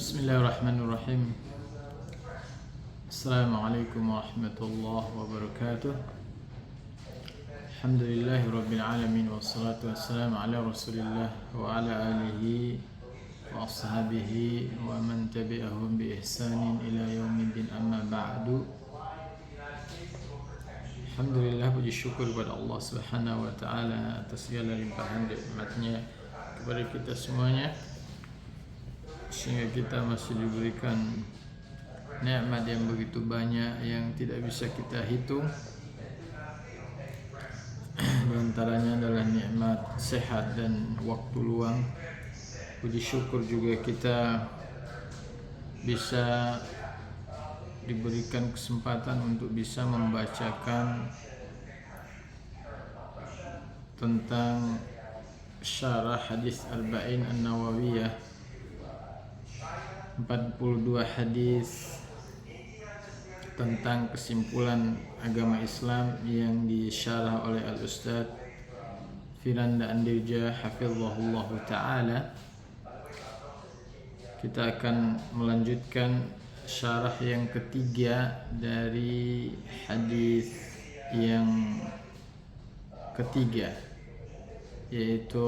Bismillahirrahmanirrahim. Assalamualaikum warahmatullahi wabarakatuh. Alhamdulillahirabbil alamin wassalatu wassalamu ala Rasulillah wa ala alihi wa ashabihi wa man tabi'ahum bi ihsanin ila yaumiddin, amma ba'du. Alhamdulillah, puji syukur kepada Allah Subhanahu wa taala atas segala limpahan nikmat-Nya kepada kita semuanya, sehingga kita masih diberikan nikmat yang begitu banyak yang tidak bisa kita hitung. Di antaranya adalah nikmat sehat dan waktu luang. Puji syukur juga kita bisa diberikan kesempatan untuk bisa membacakan tentang syarah hadis Arba'in An-Nawawiyah, 42 hadis tentang kesimpulan agama Islam yang disyarah oleh Al-Ustadz Firanda Andirja hafizahullah ta'ala. Kita akan melanjutkan syarah yang ketiga dari hadis yang ketiga, yaitu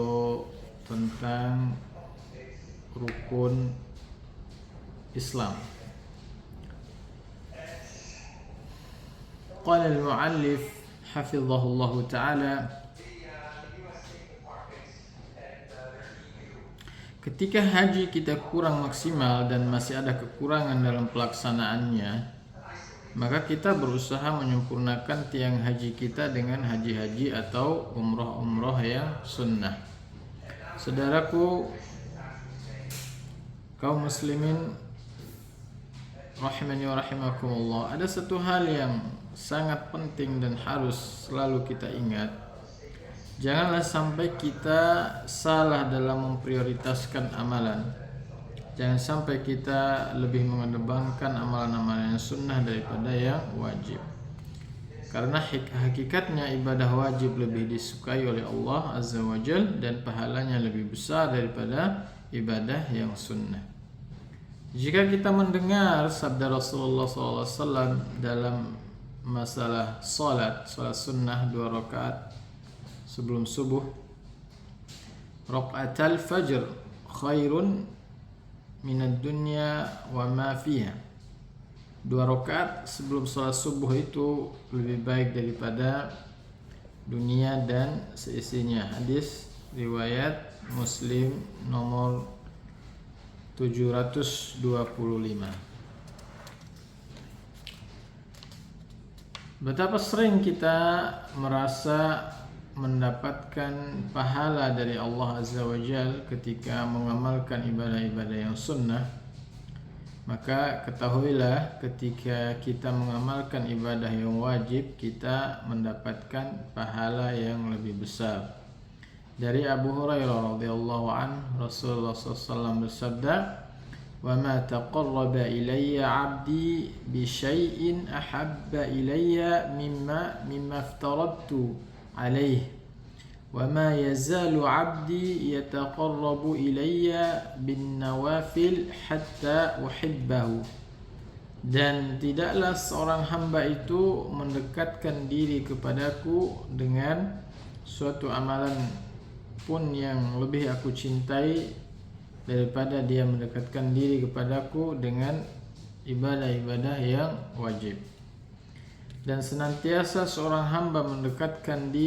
tentang rukun Islam. Qala al-muallif hafizahullah ta'ala, ketika haji kita kurang maksimal dan masih ada kekurangan dalam pelaksanaannya, maka kita berusaha menyempurnakan tiang haji kita dengan haji-haji atau umroh-umroh yang sunnah. Saudaraku kaum muslimin rahimani wa rahimakumullah, ada satu hal yang sangat penting dan harus selalu kita ingat. Janganlah sampai kita salah dalam memprioritaskan amalan. Jangan sampai kita lebih mengedepankan amalan-amalan yang sunnah daripada yang wajib. Karena hakikatnya ibadah wajib lebih disukai oleh Allah Azza wa Jalla dan pahalanya lebih besar daripada ibadah yang sunnah. Jika kita mendengar sabda Rasulullah SAW dalam masalah salat sunnah 2 rakaat sebelum subuh, rakaatul fajr khairun minad dunya wa ma fiha, 2 rakaat sebelum salat subuh itu lebih baik daripada dunia dan seisinya. Hadis riwayat Muslim nomor 725. Betapa sering kita merasa mendapatkan pahala dari Allah Azza wa Jalla ketika mengamalkan ibadah-ibadah yang sunnah, maka ketahuilah ketika kita mengamalkan ibadah yang wajib, kita mendapatkan pahala yang lebih besar. Dari Abu Hurairah radhiyallahu anhu, Rasulullah SAW bersabda, "Wa ma taqarraba ilayya 'abdi bi syai'in ahabba ilayya mimma aftaradtu alaihi wa ma yazalu 'abdi yataqarrabu ilayya bin nawafil hatta uhibbahu." Dan tidaklah seorang hamba itu mendekatkan diri kepadaku dengan suatu amalan pun yang lebih aku cintai daripada dia mendekatkan diri kepadaku dengan ibadah-ibadah yang wajib. Dan senantiasa seorang hamba mendekati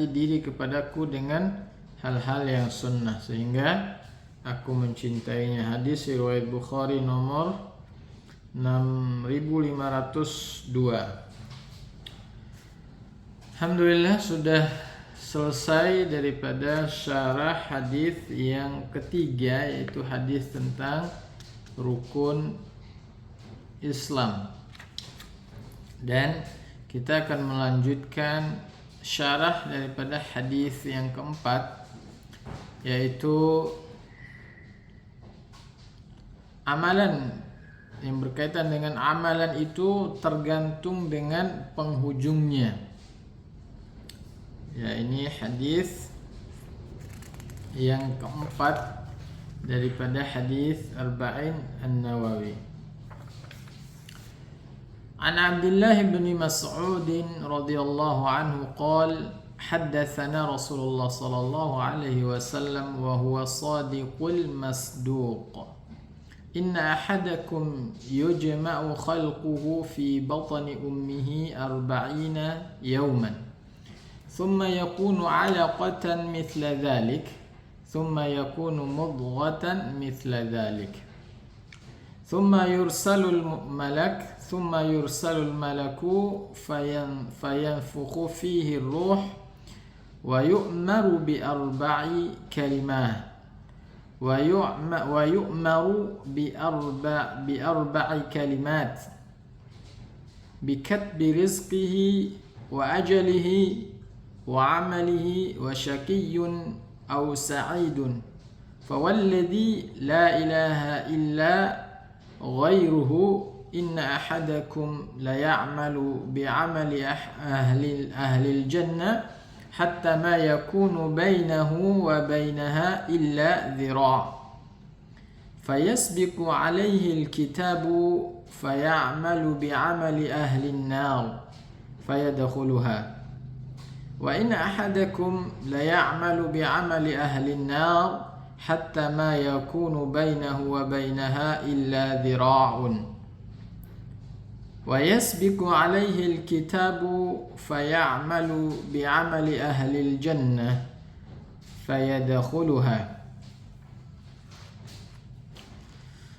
diri kepadaku dengan hal-hal yang sunnah sehingga aku mencintainya. Hadis riwayat Bukhari nomor 6502. Alhamdulillah, sudah selesai daripada syarah hadis yang ketiga, yaitu hadis tentang rukun Islam. Dan kita akan melanjutkan syarah daripada hadis yang keempat, yaitu amalan. Yang berkaitan dengan amalan itu tergantung dengan penghujungnya. Ya, ini hadis yang keempat daripada hadis Arba'in An-Nawawi. An Abdullah bin Mas'ud radhiyallahu anhu qala haddatsana Rasulullah sallallahu alaihi wasallam wa huwa shadiqul masduq. Inna ahadakum yujma'u khalquhu fi batni ummihi 40 yawman. Thumma yakunu 'alaqatan mithla dhalik. ثم يكون مضغة مثل ذلك ثم يرسل الملك فينفخ فيه الروح ويؤمر بأربع كلمات بكتب رزقه وأجله وعمله وشقي أو سعيد فوالذي لا إله إلا غيره إن أحدكم ليعمل بعمل أهل الجنة حتى ما يكون بينه وبينها إلا ذراع فيسبق عليه الكتاب فيعمل بعمل أهل النار فيدخلها وإن أحدكم ليعمل بعمل أهل النار حتى ما يكون بينه وبينها إلا ذراع ويسبق عليه الكتاب فيعمل بعمل أهل الجنة فيدخلها.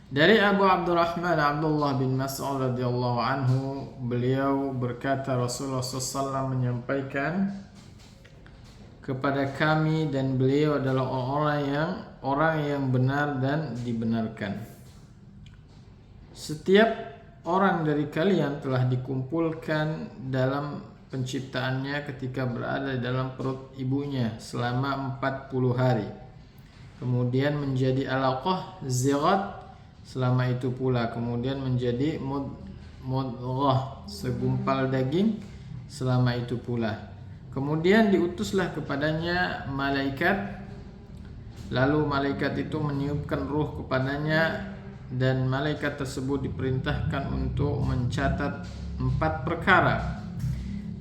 Dari Abu Abdurrahman Abdullah bin Mas'ud radhiyallahu anhu, beliau berkata Rasulullah SAW menyampaikan kepada kami, dan beliau adalah orang yang benar dan dibenarkan. Setiap orang dari kalian telah dikumpulkan dalam penciptaannya ketika berada dalam perut ibunya selama 40 hari. Kemudian menjadi alaqah zirat selama itu pula, kemudian menjadi mudghah segumpal daging selama itu pula. Kemudian diutuslah kepadanya malaikat, lalu malaikat itu meniupkan ruh kepadanya, dan malaikat tersebut diperintahkan untuk mencatat 4 perkara.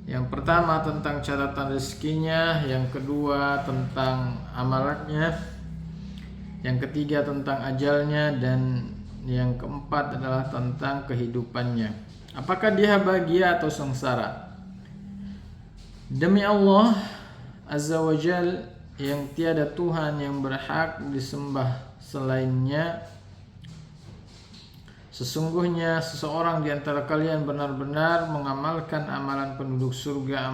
Yang pertama tentang catatan rezekinya, yang kedua tentang amalannya, yang ketiga tentang ajalnya, dan yang keempat adalah tentang kehidupannya. Apakah dia bahagia atau sengsara? Demi Allah Azza wa Jal, yang tiada Tuhan yang berhak disembah selainnya, sesungguhnya seseorang di antara kalian benar-benar mengamalkan amalan penduduk surga,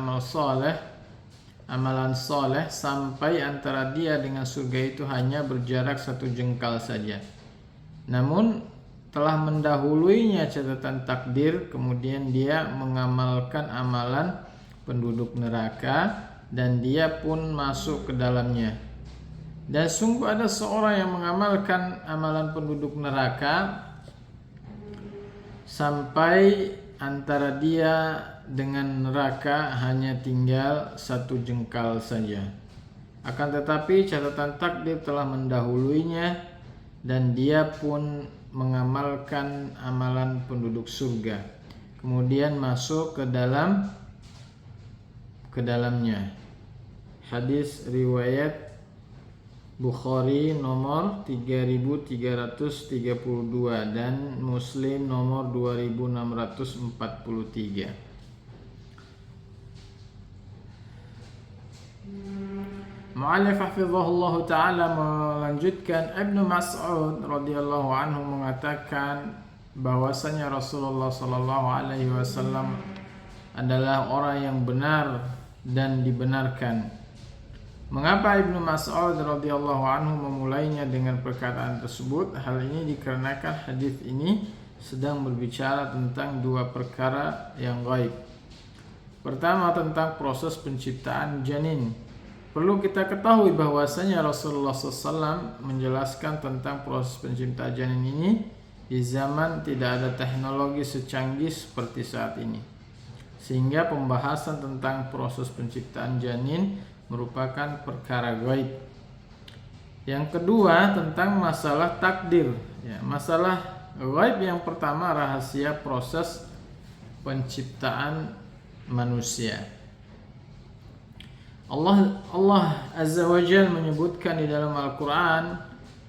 amalan soleh, sampai antara dia dengan surga itu hanya berjarak 1 jengkal saja. Namun telah mendahuluinya catatan takdir, kemudian dia mengamalkan amalan penduduk neraka dan dia pun masuk ke dalamnya. Dan sungguh ada seorang yang mengamalkan amalan penduduk neraka sampai antara dia dengan neraka hanya tinggal 1 jengkal saja. Akan tetapi catatan takdir telah mendahuluinya dan dia pun mengamalkan amalan penduduk surga, kemudian masuk ke dalamnya. Hadis riwayat Bukhari nomor 3332 dan Muslim nomor 2643. Mu'allif hafizahullah ta'ala melanjutkan, Ibnu Mas'ud radhiyallahu anhu mengatakan bahwasanya Rasulullah sallallahu alaihi wasallam adalah orang yang benar dan dibenarkan. Mengapa Ibnu Mas'ud radhiyallahu anhu memulainya dengan perkataan tersebut? Hal ini dikarenakan hadis ini sedang berbicara tentang 2 perkara yang gaib. Pertama, tentang proses penciptaan janin. Perlu kita ketahui bahwasanya Rasulullah SAW menjelaskan tentang proses penciptaan janin ini di zaman tidak ada teknologi secanggih seperti saat ini, sehingga pembahasan tentang proses penciptaan janin merupakan perkara gaib. Yang kedua tentang masalah takdir. Ya, masalah ghaib yang pertama rahasia proses penciptaan manusia. Allah Azza wa Jalla menyebutkan di dalam Al-Quran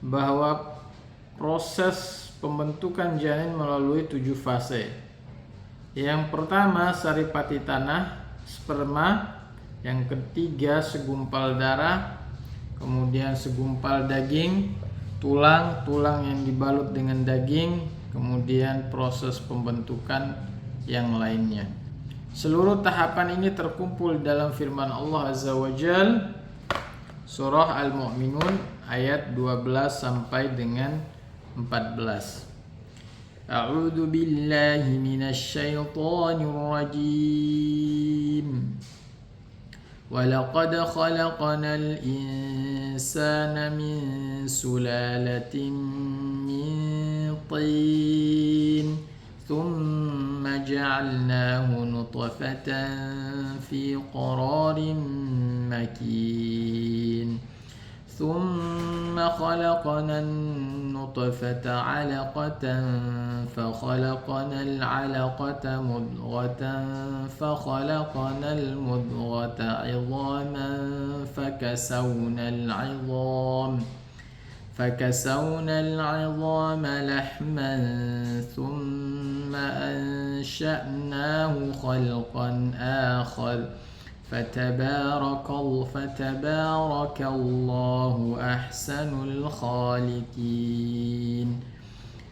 bahwa proses pembentukan janin melalui 7 fase. Yang pertama saripati tanah, sperma. Yang ketiga segumpal darah, kemudian segumpal daging, tulang yang dibalut dengan daging, kemudian proses pembentukan yang lainnya. Seluruh tahapan ini terkumpul dalam firman Allah Azza wa Jalla surah Al-Mu'minun ayat 12 sampai dengan 14. A'udzu billahi minasy syaithanir rajim. وَلَقَدْ خَلَقْنَا الْإِنسَانَ مِنْ سُلَالَةٍ مِنْ طِينٍ ثُمَّ جَعَلْنَاهُ نُطْفَةً فِي قَرَارٍ مَكِينٍ ثُمَّ خَلَقْنَا النُّطْفَةَ عَلَقَةً فَخَلَقْنَا الْعَلَقَةَ مُضْغَةً فَخَلَقْنَا الْمُضْغَةَ عِظَامًا فكسونا العظام لحما ثم أنشأناه خلقا آخر فتبارك الله أحسن الخالقين.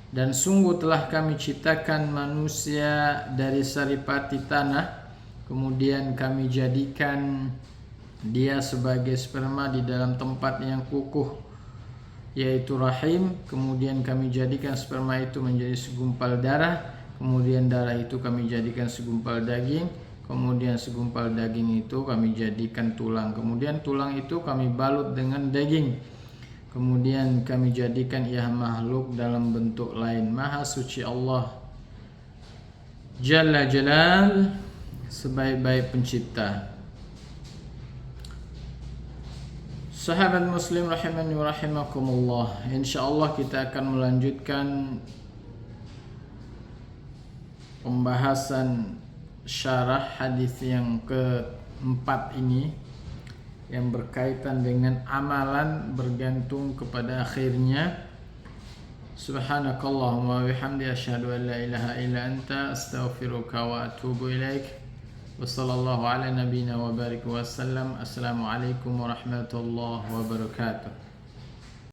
Dan sungguh telah kami ciptakan manusia dari saripati tanah, kemudian kami jadikan dia sebagai sperma di dalam tempat yang kukuh, yaitu rahim. Kemudian kami jadikan sperma itu menjadi segumpal darah, kemudian darah itu kami jadikan segumpal daging, kemudian segumpal daging itu kami jadikan tulang, kemudian tulang itu kami balut dengan daging, kemudian kami jadikan ia makhluk dalam bentuk lain. Maha suci Allah Jalla Jalal, sebaik-baik pencipta. Sahabat muslim rahimani wa rahimakumullah, insyaallah kita akan melanjutkan pembahasan syarah hadis yang keempat ini yang berkaitan dengan amalan bergantung kepada akhirnya. Subhanakallahumma wa bihamdika asyhadu an la ilaha illa anta astaghfiruka wa atubu ilaik. Wa sallallahu ala nabiyyina wa barik wa sallam. Assalamualaikum warahmatullahi wabarakatuh.